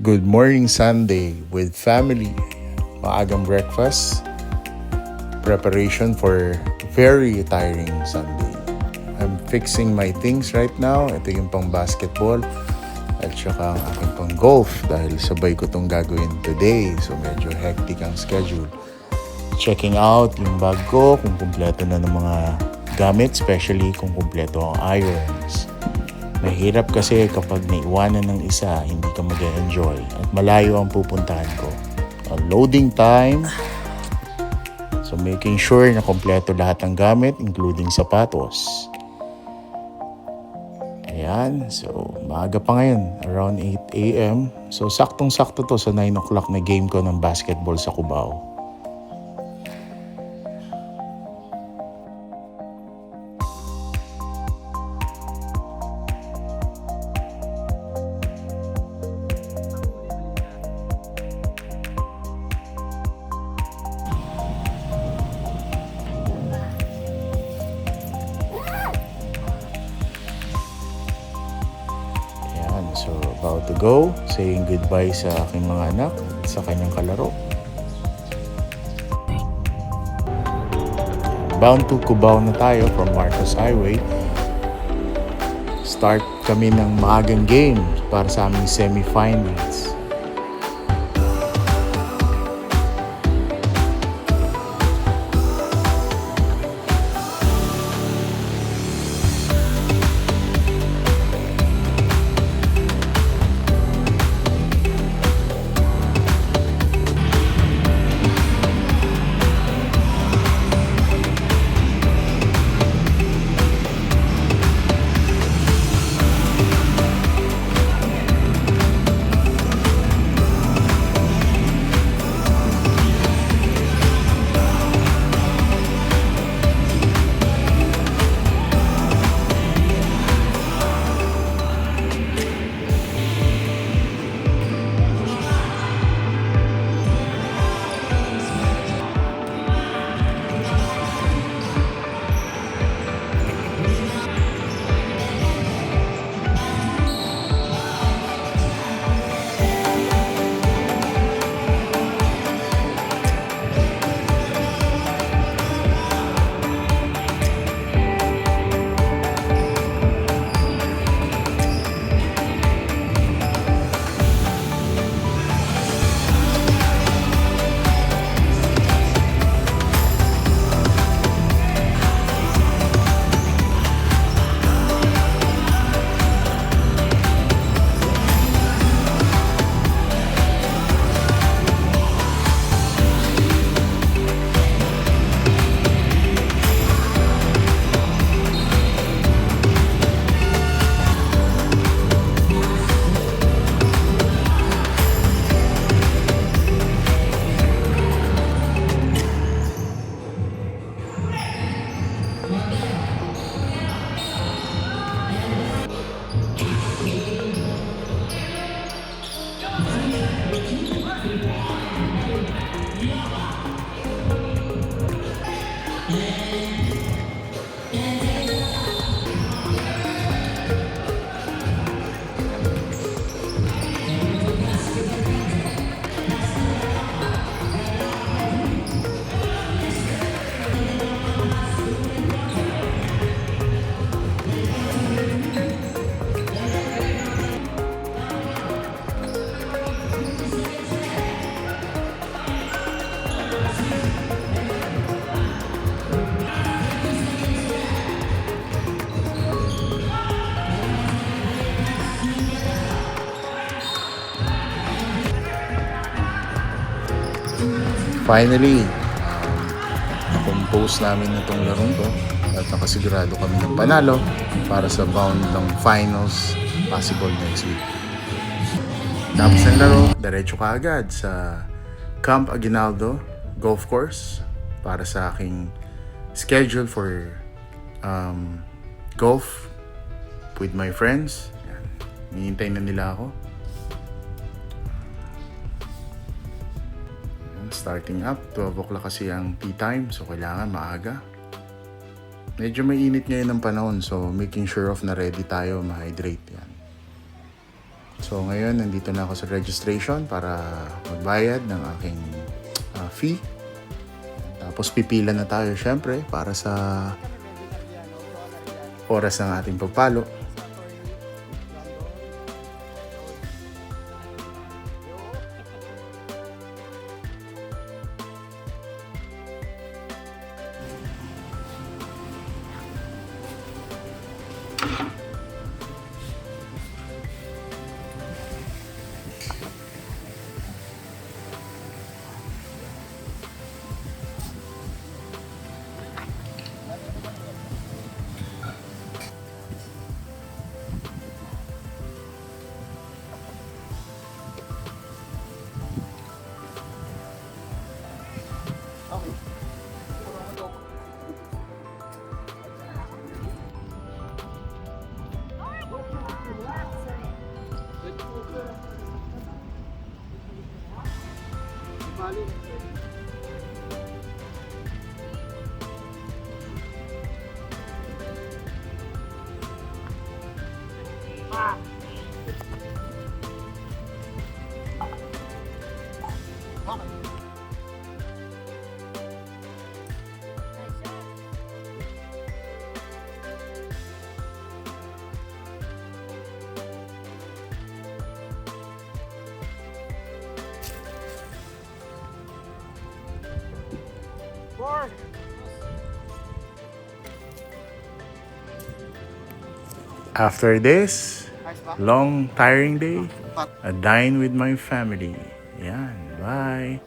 Good morning Sunday with family. Maagang breakfast. Preparation for very tiring Sunday. I'm fixing my things right now. Ito yung pang basketball at saka ang aking pang golf dahil sabay ko itong gagawin today. So medyo hectic ang schedule. Checking out yung bag ko kung kumpleto na ng mga gamit, especially kung kumpleto ang irons. Mahirap kasi kapag naiwanan ng isa, hindi ka mag-enjoy at malayo ang pupuntahan ko. Loading time. So making sure na kompleto lahat ng gamit, including sapatos. Ayan, so maaga pa ngayon, around 8 a.m. So saktong-sakto to sa 9 o'clock na game ko ng basketball sa Cubao. So about to go, saying goodbye sa aking mga anak at sa kanyang kalaro. Bound to Cubao na tayo from Marcos Highway. Start kami ng maagang game para sa aming semi-finals. Finally, na-compose namin itong larong to at nakasigurado kami ng panalo para sa bound ng finals possible next week. Tapos ng laro, diretso ka agad sa Camp Aguinaldo Golf Course para sa aking schedule for golf with my friends. Hinihintay na nila ako. Starting up, 12 o'clock kasi ang tea time, so kailangan maaga. Medyo mainit ngayon ang panahon, so making sure of na ready tayo, ma-hydrate yan. So ngayon, nandito na ako sa registration para magbayad ng aking fee. Tapos pipila na tayo syempre para sa oras ng ating pagpalo. After this long tiring day, a dine with my family. Yan, bye.